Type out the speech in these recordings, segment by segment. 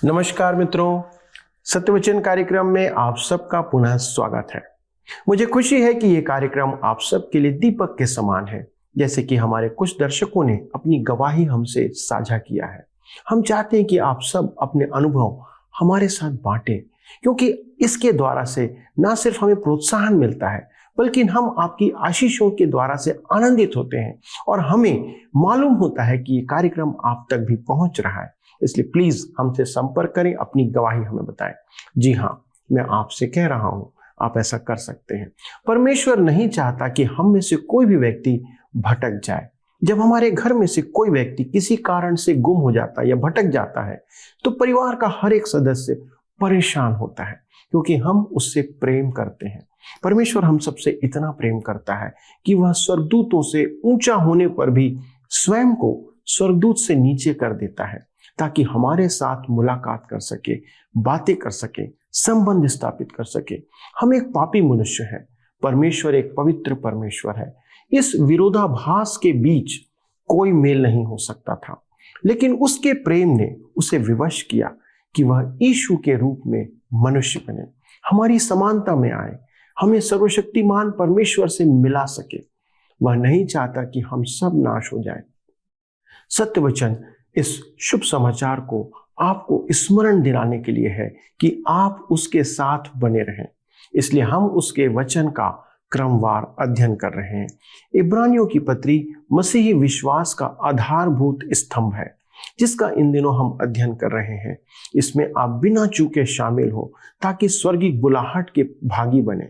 नमस्कार मित्रों, सत्यवचन कार्यक्रम में आप सबका पुनः स्वागत है। मुझे खुशी है कि ये कार्यक्रम आप सबके लिए दीपक के समान है। जैसे कि हमारे कुछ दर्शकों ने अपनी गवाही हमसे साझा किया है, हम चाहते हैं कि आप सब अपने अनुभव हमारे साथ बांटें, क्योंकि इसके द्वारा से न सिर्फ हमें प्रोत्साहन मिलता है बल्कि हम आपकी आशीषों के द्वारा से आनंदित होते हैं और हमें मालूम होता है कि ये कार्यक्रम आप तक भी पहुंच रहा है। इसलिए प्लीज हमसे संपर्क करें, अपनी गवाही हमें बताएं। जी हाँ, मैं आपसे कह रहा हूं, आप ऐसा कर सकते हैं। परमेश्वर नहीं चाहता कि हम में से कोई भी व्यक्ति भटक जाए। जब हमारे घर में से कोई व्यक्ति किसी कारण से गुम हो जाता है या भटक जाता है तो परिवार का हर एक सदस्य परेशान होता है, क्योंकि हम उससे प्रेम करते हैं। परमेश्वर हम सबसे इतना प्रेम करता है कि वह स्वर्गदूतों से ऊंचा होने पर भी स्वयं को स्वर्गदूत से नीचे कर देता है, ताकि हमारे साथ मुलाकात कर सके, बातें कर सके, संबंध स्थापित कर सके। हम एक पापी मनुष्य हैं, परमेश्वर एक पवित्र परमेश्वर है। इस विरोधाभास के बीच कोई मेल नहीं हो सकता था, लेकिन उसके प्रेम ने उसे विवश किया कि वह यीशु के रूप में मनुष्य बने, हमारी समानता में आए, हमें सर्वशक्तिमान परमेश्वर से मिला सके। वह नहीं चाहता कि हम सब नाश हो जाए। सत्यवचन इस शुभ समाचार को आपको स्मरण दिलाने के लिए है कि आप उसके साथ बने रहें। इसलिए हम उसके वचन का क्रमवार अध्ययन कर रहे हैं। इब्रानियों की पत्री मसीही विश्वास का आधारभूत स्तंभ है, जिसका इन दिनों हम अध्ययन कर रहे हैं। इसमें आप बिना चूके शामिल हो ताकि स्वर्गीय बुलाहट के भागी बने।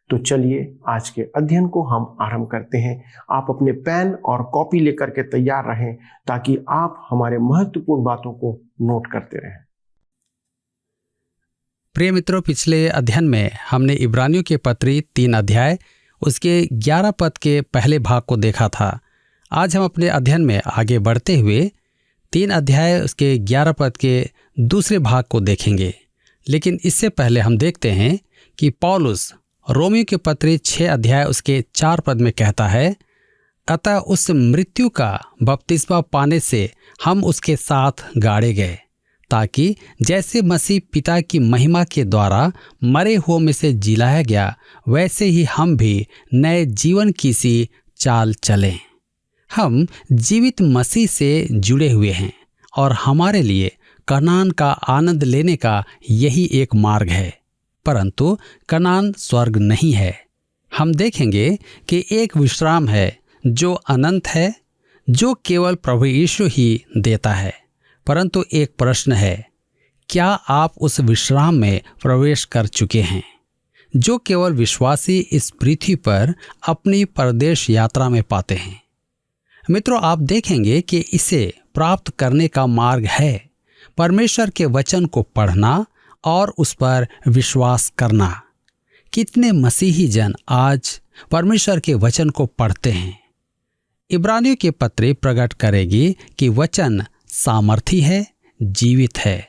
तो चलिए आज के अध्ययन को हम आरंभ करते हैं। आप अपने पेन और कॉपी लेकर के तैयार रहें ताकि आप हमारे महत्वपूर्ण बातों को नोट करते रहें। प्रिय मित्रों, पिछले अध्ययन में हमने इब्रानियों के पत्री 3 अध्याय उसके 11 पद के पहले भाग को देखा था। आज हम अपने अध्ययन में आगे बढ़ते हुए 3 अध्याय उसके 11 पद के दूसरे भाग को देखेंगे। लेकिन इससे पहले हम देखते हैं कि पौलुस रोमियो के पत्री 6 अध्याय उसके 4 पद में कहता है, अतः उस मृत्यु का बपतिस्मा पाने से हम उसके साथ गाड़े गए, ताकि जैसे मसीह पिता की महिमा के द्वारा मरे हुओं में से जिलाया गया, वैसे ही हम भी नए जीवन की सी चाल चलें। हम जीवित मसीह से जुड़े हुए हैं और हमारे लिए कनान का आनंद लेने का यही एक मार्ग है। परंतु कनान स्वर्ग नहीं है। हम देखेंगे कि एक विश्राम है जो अनंत है, जो केवल प्रभु यीशु ही देता है। परंतु एक प्रश्न है, क्या आप उस विश्राम में प्रवेश कर चुके हैं जो केवल विश्वासी इस पृथ्वी पर अपनी परदेश यात्रा में पाते हैं? मित्रों, आप देखेंगे कि इसे प्राप्त करने का मार्ग है परमेश्वर के वचन को पढ़ना और उस पर विश्वास करना। कितने मसीही जन आज परमेश्वर के वचन को पढ़ते हैं? इब्रानियों के पत्री प्रकट करेगी कि वचन सामर्थी है, जीवित है।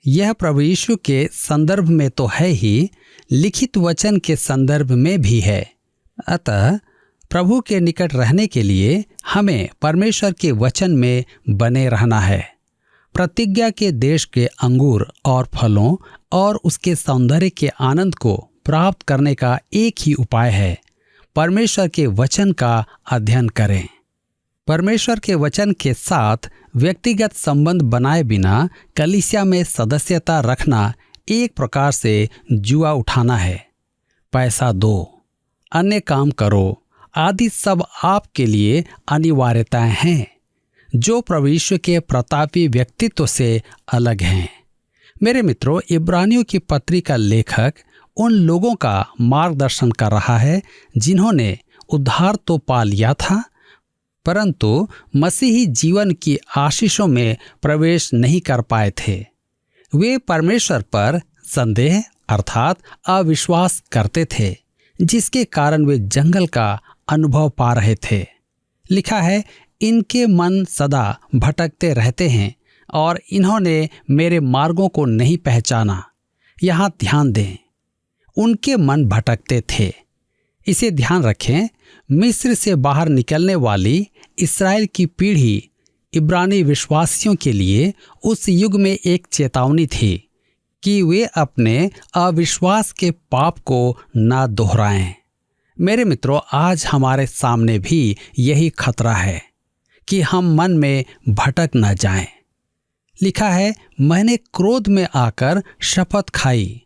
यह प्रभु यीशु के संदर्भ में तो है ही, लिखित वचन के संदर्भ में भी है। अतः प्रभु के निकट रहने के लिए हमें परमेश्वर के वचन में बने रहना है। प्रतिज्ञा के देश के अंगूर और फलों और उसके सौंदर्य के आनंद को प्राप्त करने का एक ही उपाय है, परमेश्वर के वचन का अध्ययन करें। परमेश्वर के वचन के साथ व्यक्तिगत संबंध बनाए बिना कलीसिया में सदस्यता रखना एक प्रकार से जुआ उठाना है। पैसा दो, अन्य काम करो आदि सब आपके लिए अनिवार्यताएं हैं जो प्रभु यीशु के प्रतापी व्यक्तित्व से अलग हैं। मेरे मित्रों, इब्रानियों की पत्री का लेखक उन लोगों का मार्गदर्शन कर रहा है जिन्होंने उद्धार तो पा लिया था, परंतु मसीही जीवन की आशीषों में प्रवेश नहीं कर पाए थे। वे परमेश्वर पर संदेह अर्थात अविश्वास करते थे, जिसके कारण वे जंगल का अनुभव पा रहे थे। लिखा है, इनके मन सदा भटकते रहते हैं और इन्होंने मेरे मार्गों को नहीं पहचाना। यहाँ ध्यान दें, उनके मन भटकते थे। इसे ध्यान रखें, मिस्र से बाहर निकलने वाली इस्राएल की पीढ़ी इब्रानी विश्वासियों के लिए उस युग में एक चेतावनी थी कि वे अपने अविश्वास के पाप को ना दोहराएं। मेरे मित्रों, आज हमारे सामने भी यही खतरा है कि हम मन में भटक न जाएं। लिखा है, मैंने क्रोध में आकर शपथ खाई।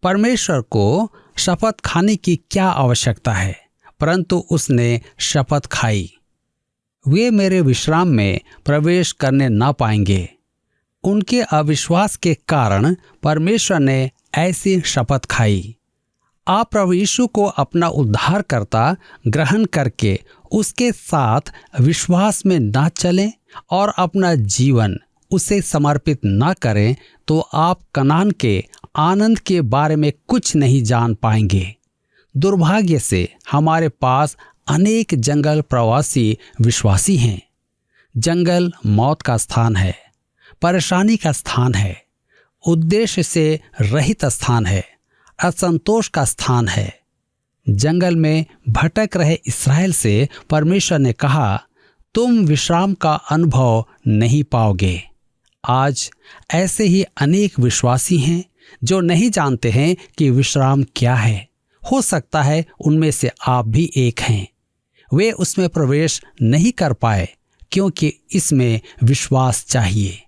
परमेश्वर को शपथ खाने की क्या आवश्यकता है, परंतु उसने शपथ खाई। वे मेरे विश्राम में प्रवेश करने ना पाएंगे। उनके अविश्वास के कारण परमेश्वर ने ऐसी शपथ खाई। आप प्रभु यीशु को अपना उद्धारकर्ता ग्रहण करके उसके साथ विश्वास में ना चलें और अपना जीवन उसे समर्पित ना करें तो आप कनान के आनंद के बारे में कुछ नहीं जान पाएंगे। दुर्भाग्य से हमारे पास अनेक जंगल प्रवासी विश्वासी हैं। जंगल मौत का स्थान है, परेशानी का स्थान है, उद्देश्य से रहित स्थान है, असंतोष का स्थान है। जंगल में भटक रहे इस्राएल से परमेश्वर ने कहा, तुम विश्राम का अनुभव नहीं पाओगे। आज ऐसे ही अनेक विश्वासी हैं जो नहीं जानते हैं कि विश्राम क्या है। हो सकता है उनमें से आप भी एक हैं। वे उसमें प्रवेश नहीं कर पाए क्योंकि इसमें विश्वास चाहिए।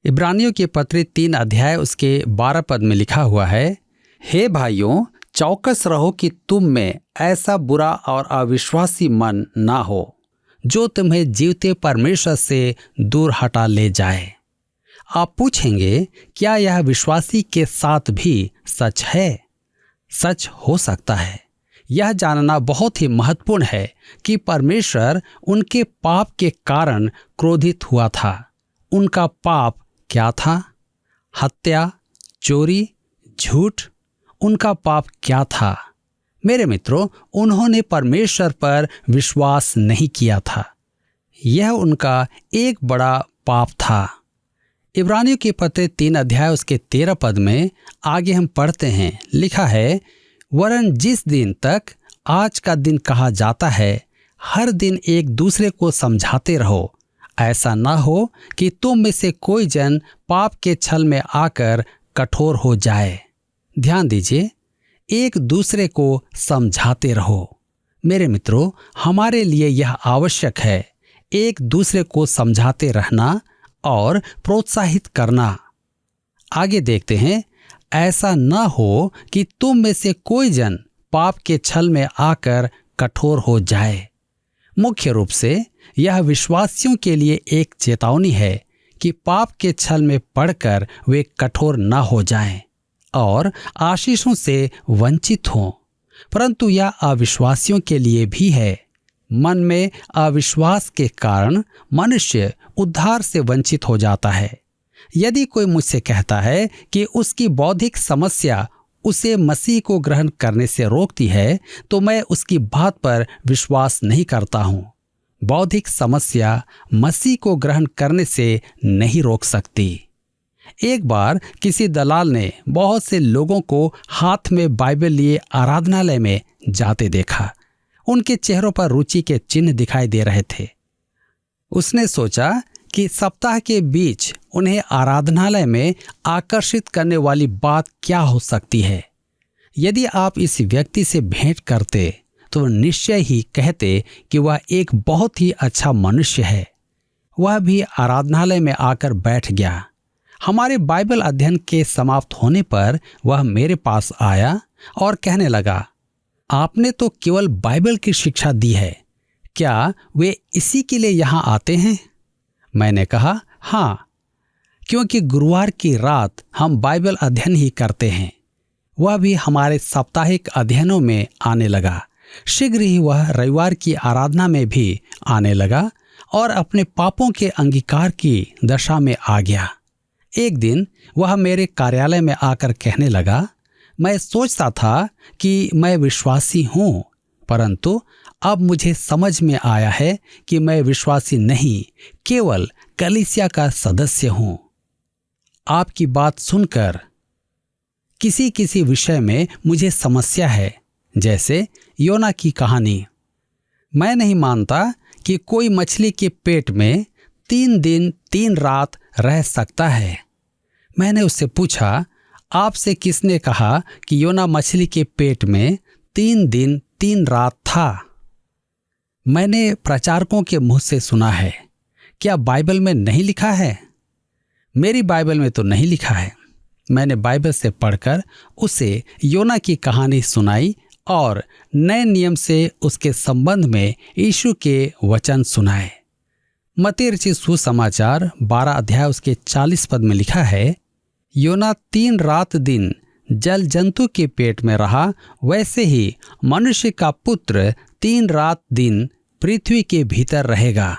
इब्रानियों की पत्री 3 अध्याय उसके 12 पद में लिखा हुआ है, हे भाइयों, चौकस रहो कि तुम में ऐसा बुरा और अविश्वासी मन ना हो जो तुम्हें जीवते परमेश्वर से दूर हटा ले जाए। आप पूछेंगे, क्या यह विश्वासी के साथ भी सच है? सच हो सकता है। यह जानना बहुत ही महत्वपूर्ण है कि परमेश्वर उनके पाप के कारण क्रोधित हुआ था। उनका पाप क्या था? हत्या, चोरी, झूठ। उनका पाप क्या था? मेरे मित्रों, उन्होंने परमेश्वर पर विश्वास नहीं किया था। यह उनका एक बड़ा पाप था। इब्रानियों की पत्री 3 अध्याय उसके 13 पद में आगे हम पढ़ते हैं, लिखा है, वरन जिस दिन तक आज का दिन कहा जाता है, हर दिन एक दूसरे को समझाते रहो, ऐसा ना हो कि तुम में से कोई जन पाप के छल में आकर कठोर हो जाए। ध्यान दीजिए, एक दूसरे को समझाते रहो। मेरे मित्रों, हमारे लिए यह आवश्यक है, एक दूसरे को समझाते रहना और प्रोत्साहित करना। आगे देखते हैं, ऐसा न हो कि तुम में से कोई जन पाप के छल में आकर कठोर हो जाए। मुख्य रूप से यह विश्वासियों के लिए एक चेतावनी है कि पाप के छल में पड़कर वे कठोर न हो जाएं और आशीषों से वंचित हों। परंतु यह अविश्वासियों के लिए भी है। मन में अविश्वास के कारण मनुष्य उद्धार से वंचित हो जाता है। यदि कोई मुझसे कहता है कि उसकी बौद्धिक समस्या उसे मसीह को ग्रहण करने से रोकती है, तो मैं उसकी बात पर विश्वास नहीं करता हूँ। बौद्धिक समस्या मसीह को ग्रहण करने से नहीं रोक सकती। एक बार किसी दलाल ने बहुत से लोगों को हाथ में बाइबल लिए आराधनालय में जाते देखा। उनके चेहरों पर रुचि के चिन्ह दिखाई दे रहे थे। उसने सोचा कि सप्ताह के बीच उन्हें आराधनालय में आकर्षित करने वाली बात क्या हो सकती है। यदि आप इस व्यक्ति से भेंट करते तो निश्चय ही कहते कि वह एक बहुत ही अच्छा मनुष्य है। वह भी आराधनालय में आकर बैठ गया। हमारे बाइबल अध्ययन के समाप्त होने पर वह मेरे पास आया और कहने लगा, आपने तो केवल बाइबल की शिक्षा दी है, क्या वे इसी के लिए यहाँ आते हैं? मैंने कहा, हाँ, क्योंकि गुरुवार की रात हम बाइबल अध्ययन ही करते हैं। वह भी हमारे साप्ताहिक अध्ययनों में आने लगा। शीघ्र ही वह रविवार की आराधना में भी आने लगा और अपने पापों के अंगीकार की दशा में आ गया। एक दिन वह मेरे कार्यालय में आकर कहने लगा, मैं सोचता था कि मैं विश्वासी हूँ, परंतु अब मुझे समझ में आया है कि मैं विश्वासी नहीं, केवल कलीसिया का सदस्य हूँ। आपकी बात सुनकर किसी किसी विषय में मुझे समस्या है, जैसे योना की कहानी। मैं नहीं मानता कि कोई मछली के पेट में 3 दिन 3 रात रह सकता है? मैंने उससे पूछा, आपसे किसने कहा कि योना मछली के पेट में 3 दिन 3 रात था? मैंने प्रचारकों के मुंह से सुना है। क्या बाइबल में नहीं लिखा है? मेरी बाइबल में तो नहीं लिखा है। मैंने बाइबल से पढ़कर उसे योना की कहानी सुनाई और नए नियम से उसके संबंध में यीशु के वचन सुनाए। मत्ती रचित सुसमाचार 12 अध्याय उसके 40 पद में लिखा है, योना 3 रात दिन जल जंतु के पेट में रहा, वैसे ही मनुष्य का पुत्र 3 रात दिन पृथ्वी के भीतर रहेगा।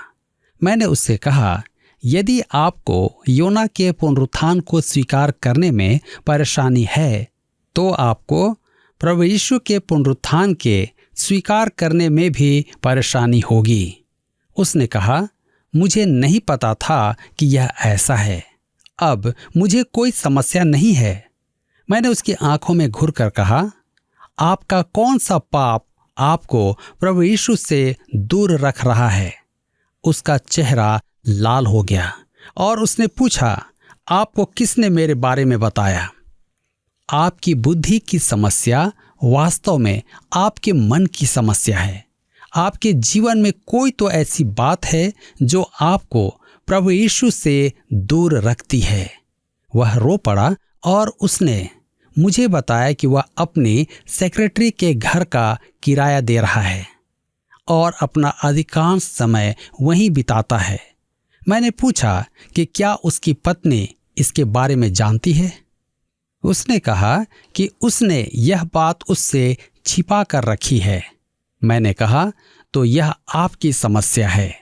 मैंने उससे कहा, यदि आपको योना के पुनरुत्थान को स्वीकार करने में परेशानी है तो आपको प्रभु यीशु के पुनरुत्थान के स्वीकार करने में भी परेशानी होगी। उसने कहा, मुझे नहीं पता था कि यह ऐसा है। अब मुझे कोई समस्या नहीं है। मैंने उसकी आंखों में घूर कर कहा, आपका कौन सा पाप आपको प्रभु यीशु से दूर रख रहा है? उसका चेहरा लाल हो गया और उसने पूछा, आपको किसने मेरे बारे में बताया? आपकी बुद्धि की समस्या वास्तव में आपके मन की समस्या है। आपके जीवन में कोई तो ऐसी बात है जो आपको प्रभु यीशु से दूर रखती है। वह रो पड़ा और उसने मुझे बताया कि वह अपनी सेक्रेटरी के घर का किराया दे रहा है और अपना अधिकांश समय वहीं बिताता है। मैंने पूछा कि क्या उसकी पत्नी इसके बारे में जानती है? उसने कहा कि उसने यह बात उससे छिपा कर रखी है। मैंने कहा, तो यह आपकी समस्या है।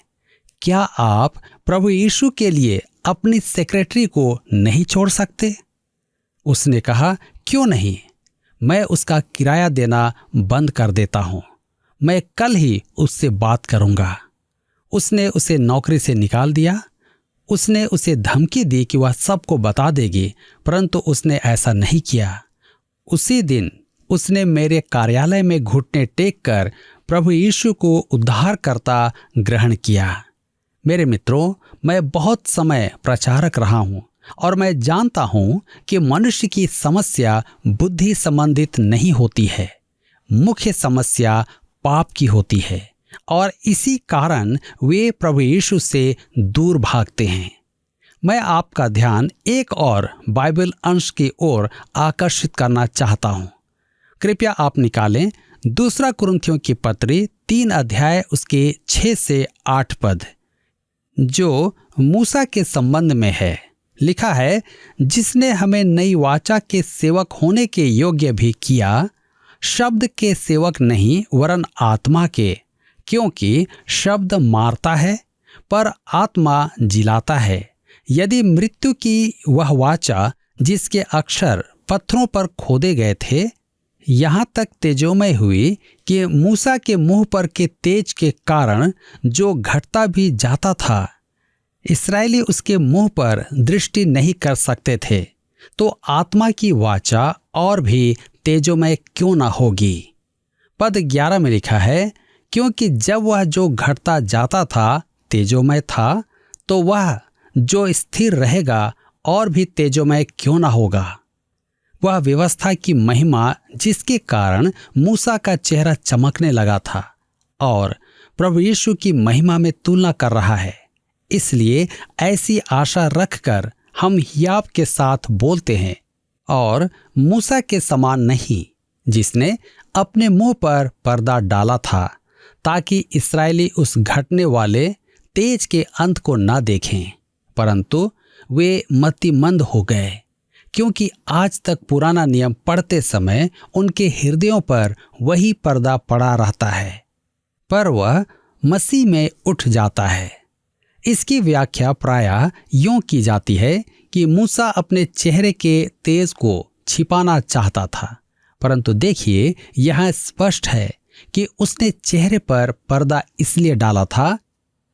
क्या आप प्रभु यीशु के लिए अपनी सेक्रेटरी को नहीं छोड़ सकते? उसने कहा, क्यों नहीं, मैं उसका किराया देना बंद कर देता हूं। मैं कल ही उससे बात करूंगा। उसने उसे नौकरी से निकाल दिया। उसने उसे धमकी दी कि वह सबको बता देगी, परंतु उसने ऐसा नहीं किया। उसी दिन उसने मेरे कार्यालय में घुटने टेक कर प्रभु यीशु को उद्धारकर्ता ग्रहण किया। मेरे मित्रों, मैं बहुत समय प्रचारक रहा हूं और मैं जानता हूं कि मनुष्य की समस्या बुद्धि संबंधित नहीं होती है। मुख्य समस्या पाप की होती है और इसी कारण वे प्रभु यीशु से दूर भागते हैं। मैं आपका ध्यान एक और बाइबल अंश की ओर आकर्षित करना चाहता हूं। कृपया आप निकालें 2 कुरिन्थियों की पत्री 3 अध्याय उसके 6 से 8 पद, जो मूसा के संबंध में है। लिखा है, जिसने हमें नई वाचा के सेवक होने के योग्य भी किया, शब्द के सेवक नहीं वरन आत्मा के, क्योंकि शब्द मारता है पर आत्मा जिलाता है। यदि मृत्यु की वह वाचा जिसके अक्षर पत्थरों पर खोदे गए थे यहाँ तक तेजोमय हुई कि मूसा के मुंह पर के तेज के कारण जो घटता भी जाता था, इस्राएली उसके मुंह पर दृष्टि नहीं कर सकते थे, तो आत्मा की वाचा और भी तेजोमय क्यों ना होगी। पद 11 में लिखा है, क्योंकि जब वह जो घटता जाता था तेजोमय था, तो वह जो स्थिर रहेगा और भी तेजोमय क्यों ना होगा। वह व्यवस्था की महिमा जिसके कारण मूसा का चेहरा चमकने लगा था और प्रभु यीशु की महिमा में तुलना कर रहा है। इसलिए ऐसी आशा रखकर हम हियाव के साथ बोलते हैं और मूसा के समान नहीं, जिसने अपने मुंह पर पर्दा डाला था ताकि इस्राएली उस घटने वाले तेज के अंत को न देखें, परंतु वे मतिमंद हो गए, क्योंकि आज तक पुराना नियम पढ़ते समय उनके हृदयों पर वही पर्दा पड़ा रहता है, पर वह मसीह में उठ जाता है। इसकी व्याख्या प्रायः यूं की जाती है कि मूसा अपने चेहरे के तेज को छिपाना चाहता था, परंतु देखिए यह स्पष्ट है कि उसने चेहरे पर पर्दा इसलिए डाला था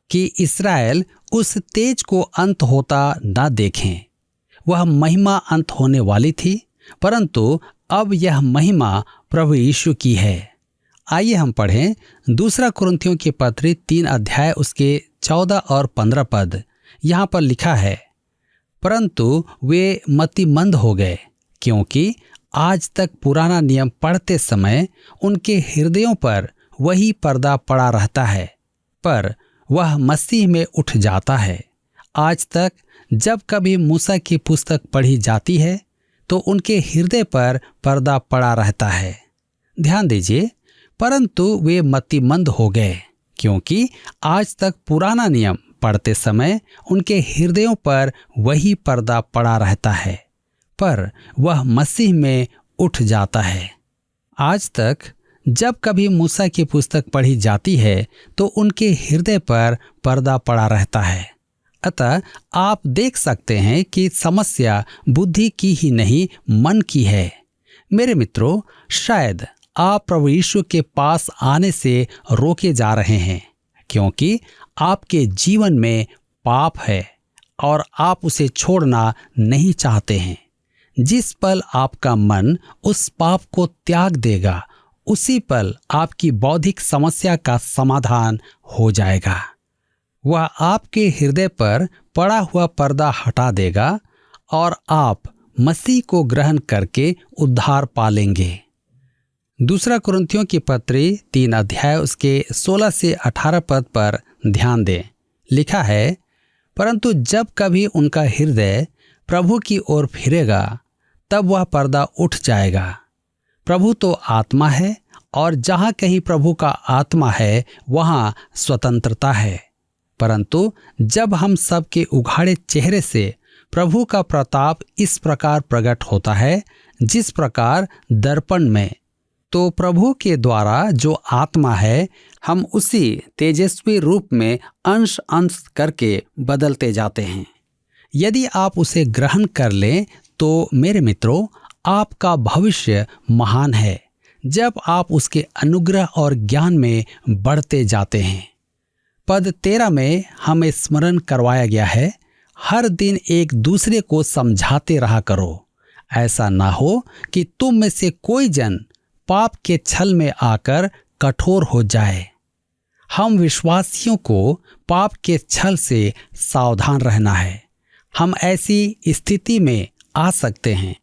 कि इस्राएल उस तेज को अंत होता न देखें। वह महिमा अंत होने वाली थी, परंतु अब यह महिमा प्रभु यीशु की है। आइए हम पढ़ें 2 कुरिन्थियों की पत्री 3 अध्याय उसके 14 और 15 पद, यहाँ पर लिखा है, परंतु वे मतिमंद हो गए, क्योंकि आज तक पुराना नियम पढ़ते समय उनके हृदयों पर वही पर्दा पड़ा रहता है, पर वह मसीह में उठ जाता है। आज तक जब कभी मूसा की पुस्तक पढ़ी जाती है तो उनके हृदय पर पर्दा पड़ा रहता है। ध्यान दीजिए, परंतु वे मतिमंद हो गए, क्योंकि आज तक पुराना नियम पढ़ते समय उनके हृदयों पर वही पर्दा पड़ा रहता है, पर वह मसीह में उठ जाता है। आज तक जब कभी मूसा की पुस्तक पढ़ी जाती है तो उनके हृदय पर पर्दा पड़ा रहता है। अतः आप देख सकते हैं कि समस्या बुद्धि की ही नहीं, मन की है। मेरे मित्रों, शायद आप प्रभु यीशु के पास आने से रोके जा रहे हैं, क्योंकि आपके जीवन में पाप है और आप उसे छोड़ना नहीं चाहते हैं। जिस पल आपका मन उस पाप को त्याग देगा, उसी पल आपकी बौद्धिक समस्या का समाधान हो जाएगा। वह आपके हृदय पर पड़ा हुआ पर्दा हटा देगा और आप मसीह को ग्रहण करके उद्धार पालेंगे। दूसरा कुरिन्थियों की पत्री 3 अध्याय उसके 16 से 18 पद पर ध्यान दें। लिखा है, परंतु जब कभी उनका हृदय प्रभु की ओर फिरेगा तब वह पर्दा उठ जाएगा। प्रभु तो आत्मा है और जहाँ कहीं प्रभु का आत्मा है वहाँ स्वतंत्रता है। परंतु जब हम सब के उघाड़े चेहरे से प्रभु का प्रताप इस प्रकार प्रकट होता है जिस प्रकार दर्पण में, तो प्रभु के द्वारा जो आत्मा है हम उसी तेजस्वी रूप में अंश अंश करके बदलते जाते हैं। यदि आप उसे ग्रहण कर लें तो मेरे मित्रों, आपका भविष्य महान है जब आप उसके अनुग्रह और ज्ञान में बढ़ते जाते हैं। पद 13 में हमें स्मरण करवाया गया है, हर दिन एक दूसरे को समझाते रहा करो, ऐसा ना हो कि तुम में से कोई जन पाप के छल में आकर कठोर हो जाए। हम विश्वासियों को पाप के छल से सावधान रहना है। हम ऐसी स्थिति में आ सकते हैं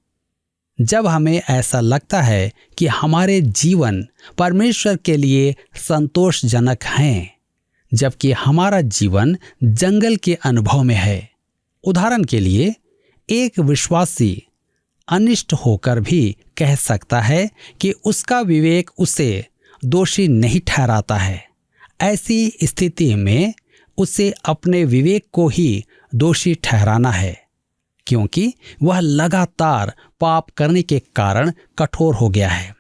जब हमें ऐसा लगता है कि हमारे जीवन परमेश्वर के लिए संतोषजनक हैं, जबकि हमारा जीवन जंगल के अनुभव में है। उदाहरण के लिए, एक विश्वासी अनिष्ट होकर भी कह सकता है कि उसका विवेक उसे दोषी नहीं ठहराता है। ऐसी स्थिति में उसे अपने विवेक को ही दोषी ठहराना है, क्योंकि वह लगातार पाप करने के कारण कठोर हो गया है।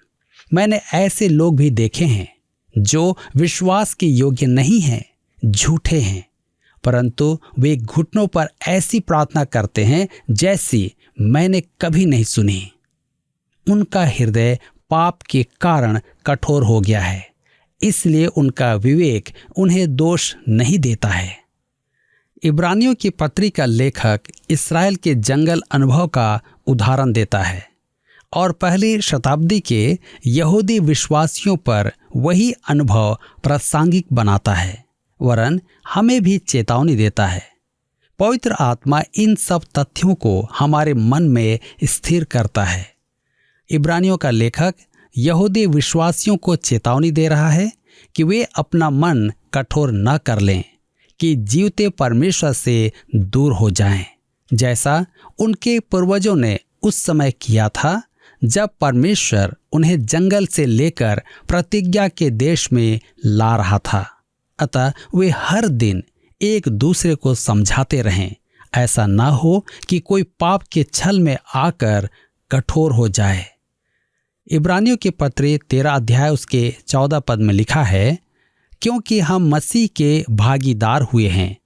मैंने ऐसे लोग भी देखे हैं जो विश्वास के योग्य नहीं हैं, झूठे हैं, परंतु वे घुटनों पर ऐसी प्रार्थना करते हैं जैसी मैंने कभी नहीं सुनी। उनका हृदय पाप के कारण कठोर हो गया है, इसलिए उनका विवेक उन्हें दोष नहीं देता है। इब्रानियों की पत्री का लेखक इस्राएल के जंगल अनुभव का उदाहरण देता है और पहली शताब्दी के यहूदी विश्वासियों पर वही अनुभव प्रासंगिक बनाता है, वरन हमें भी चेतावनी देता है। पवित्र आत्मा इन सब तथ्यों को हमारे मन में स्थिर करता है। इब्रानियों का लेखक यहूदी विश्वासियों को चेतावनी दे रहा है कि वे अपना मन कठोर न कर लें कि जीवते परमेश्वर से दूर हो जाएं, जैसा उनके पूर्वजों ने उस समय किया था जब परमेश्वर उन्हें जंगल से लेकर प्रतिज्ञा के देश में ला रहा था। अतः वे हर दिन एक दूसरे को समझाते रहें, ऐसा ना हो कि कोई पाप के छल में आकर कठोर हो जाए। इब्रानियों की पत्री 13 अध्याय उसके 14 पद में लिखा है, क्योंकि हम मसीह के भागीदार हुए हैं,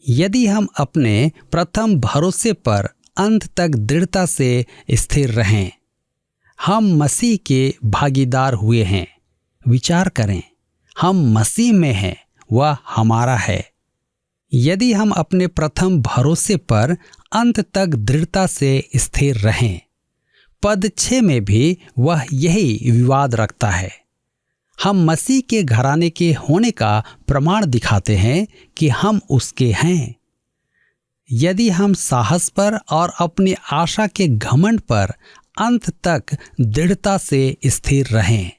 यदि हम अपने प्रथम भरोसे पर अंत तक दृढ़ता से स्थिर रहें। हम मसीह के भागीदार हुए हैं। विचार करें, हम मसीह में हैं, वह हमारा है। यदि हम अपने प्रथम भरोसे पर अंत तक दृढ़ता से स्थिर रहें। पद 6 में भी वह यही विवाद रखता है। हम मसीह के घराने के होने का प्रमाण दिखाते हैं कि हम उसके हैं। यदि हम साहस पर और अपनी आशा के घमंड पर अंत तक दृढ़ता से स्थिर रहें।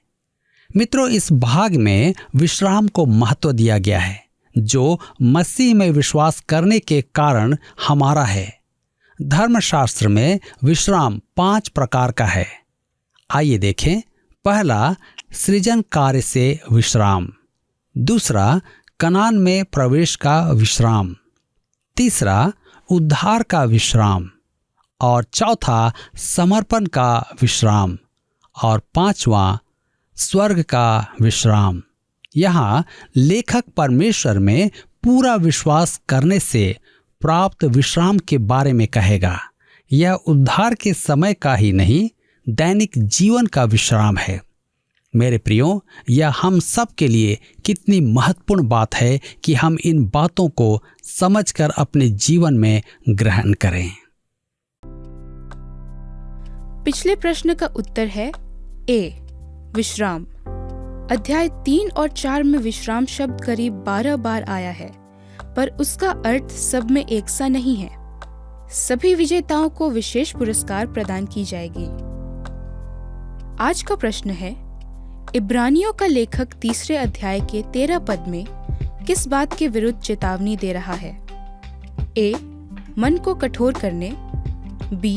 मित्रों, इस भाग में विश्राम को महत्व दिया गया है जो मसीह में विश्वास करने के कारण हमारा है। धर्मशास्त्र में विश्राम 5 प्रकार का है। आइए देखें। पहला, सृजन कार्य से विश्राम। दूसरा, कनान में प्रवेश का विश्राम। तीसरा, उद्धार का विश्राम। और चौथा, समर्पण का विश्राम। और पांचवा, स्वर्ग का विश्राम। यहाँ लेखक परमेश्वर में पूरा विश्वास करने से प्राप्त विश्राम के बारे में कहेगा। यह उद्धार के समय का ही नहीं, दैनिक जीवन का विश्राम है। मेरे प्रियो, यह हम सब के लिए कितनी महत्वपूर्ण बात है कि हम इन बातों को समझकर अपने जीवन में ग्रहण करें। पिछले प्रश्न का उत्तर है ए, विश्राम। अध्याय 3 और 4 में विश्राम शब्द करीब 12 बार आया है, पर उसका अर्थ सब में एक सा नहीं है। सभी विजेताओं को विशेष पुरस्कार प्रदान की जाएगी। आज का प्रश्न है, इब्रानियों का लेखक 3 अध्याय के 13 पद में किस बात के विरुद्ध चेतावनी दे रहा है? ए, मन को कठोर करने। बी,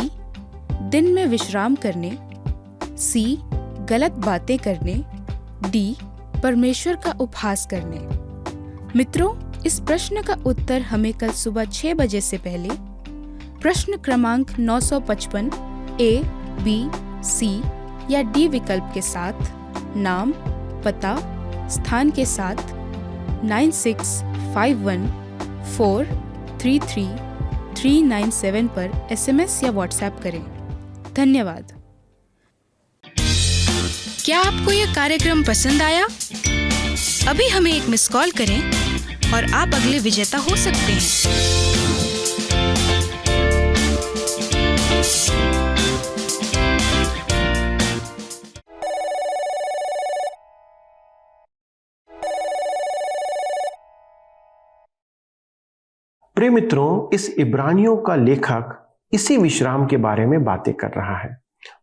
दिन में विश्राम करने। सी, गलत बातें करने। डी, परमेश्वर का उपहास करने। मित्रों, इस प्रश्न का उत्तर हमें कल सुबह 6 बजे से पहले प्रश्न क्रमांक 955 ए, बी, सी या डी विकल्प के साथ नाम, पता, स्थान के साथ 9651433397 पर SMS या WhatsApp करें। धन्यवाद। क्या आपको यह कार्यक्रम पसंद आया? अभी हमें एक मिस कॉल करें और आप अगले विजेता हो सकते हैं। प्रिय मित्रों, इस इब्रानियों का लेखक इसी विश्राम के बारे में बातें कर रहा है।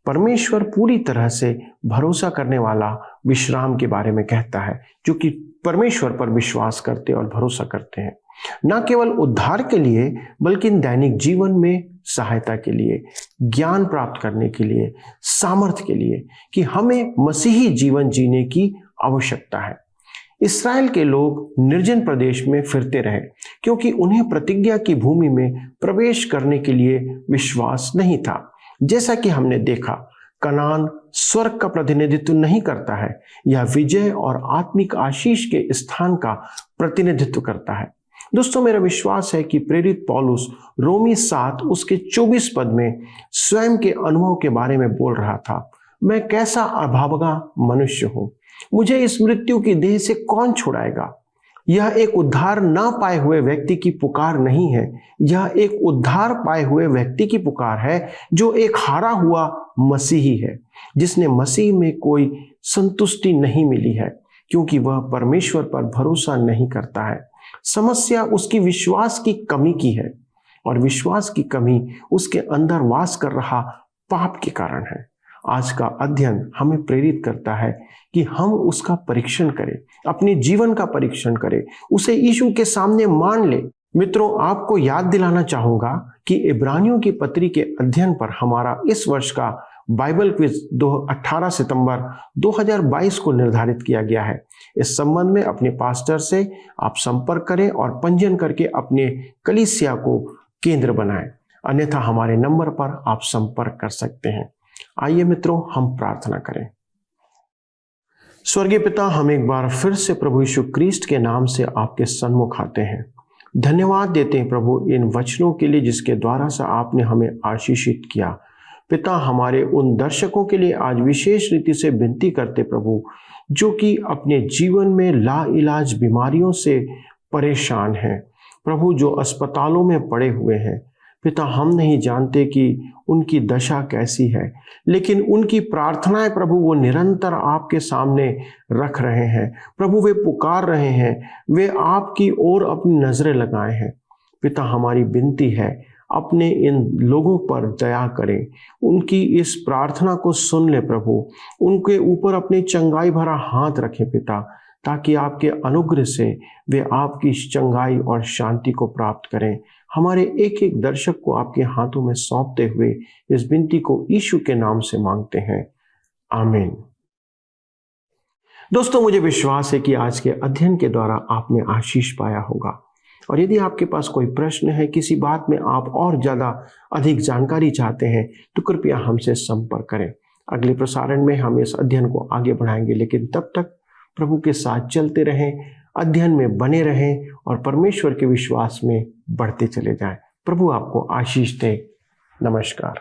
परमेश्वर पूरी तरह से भरोसा करने वाला विश्राम के बारे में कहता है, जो कि परमेश्वर पर विश्वास करते और भरोसा करते हैं, न केवल उद्धार के लिए बल्कि दैनिक जीवन में सहायता के लिए, ज्ञान प्राप्त करने के लिए, सामर्थ्य के लिए कि हमें मसीही जीवन जीने की आवश्यकता है। इस्राएल के लोग निर्जन प्रदेश में फिरते रहे क्योंकि उन्हें प्रतिज्ञा की भूमि में प्रवेश करने के लिए विश्वास नहीं था। जैसा कि हमने देखा, कनान स्वर्ग का प्रतिनिधित्व नहीं करता है, यह विजय और आत्मिक आशीष के स्थान का प्रतिनिधित्व करता है। दोस्तों, मेरा विश्वास है कि प्रेरित पौलुस रोमी 7 उसके 24 पद में स्वयं के अनुभव के बारे में बोल रहा था। मैं कैसा अभागा मनुष्य हूं, मुझे इस मृत्यु की देह से कौन छुड़ाएगा। यह एक उद्धार ना पाए हुए व्यक्ति की पुकार नहीं है, यह एक उद्धार पाए हुए व्यक्ति की पुकार है जो एक हारा हुआ मसीही है, जिसने मसीह में कोई संतुष्टि नहीं मिली है क्योंकि वह परमेश्वर पर भरोसा नहीं करता है। समस्या उसकी विश्वास की कमी की है और विश्वास की कमी उसके अंदर वास कर रहा पाप के कारण है। आज का अध्ययन हमें प्रेरित करता है कि हम उसका परीक्षण करें, अपने जीवन का परीक्षण करें, उसे यीशु के सामने मान ले। मित्रों, आपको याद दिलाना चाहूंगा कि इब्रानियों की पत्री के अध्ययन पर हमारा इस वर्ष का बाइबल क्विज 18 सितंबर 2022 को निर्धारित किया गया है। इस संबंध में अपने पास्टर से आप संपर्क करें और पंजीयन करके अपने कलीसिया को केंद्र बनाएं, अन्यथा हमारे नंबर पर आप संपर्क कर सकते हैं। आइए मित्रों, हम प्रार्थना करें। स्वर्गीय पिता, हम एक बार फिर से प्रभु यीशु क्रिस्ट के नाम से आपके सन्मुख आते हैं। धन्यवाद देते हैं प्रभु इन वचनों के लिए जिसके द्वारा से आपने हमें आशीषित किया। पिता, हमारे उन दर्शकों के लिए आज विशेष रीति से विनती करते प्रभु, जो कि अपने जीवन में लाइलाज बीमारियों से परेशान हैं प्रभु, जो अस्पतालों में पड़े हुए हैं। पिता, हम नहीं जानते कि उनकी दशा कैसी है, लेकिन उनकी प्रार्थनाएं प्रभु वो निरंतर आपके सामने रख रहे हैं प्रभु। वे पुकार रहे हैं, वे आपकी ओर अपनी नजरें लगाए हैं पिता हमारी विनती है, अपने इन लोगों पर दया करें, उनकी इस प्रार्थना को सुन ले प्रभु, उनके ऊपर अपने चंगाई भरा हाथ रखें पिता, ताकि आपके अनुग्रह से वे आपकी चंगाई और शांति को प्राप्त करें। हमारे एक एक दर्शक को आपके हाथों में सौंपते हुए इस विनती को यीशु के नाम से मांगते हैं, आमीन। दोस्तों, मुझे विश्वास है कि आज के अध्ययन के द्वारा आपने आशीष पाया होगा, और यदि आपके पास कोई प्रश्न है, किसी बात में आप और ज़्यादा अधिक जानकारी चाहते हैं, तो कृपया हमसे संपर्क करें। अगले प्रसारण में हम इस अध्ययन को आगे बढ़ाएंगे, लेकिन तब तक प्रभु के साथ चलते रहें, अध्ययन में बने रहें और परमेश्वर के विश्वास में बढ़ते चले जाएं। प्रभु आपको आशीष दे। नमस्कार।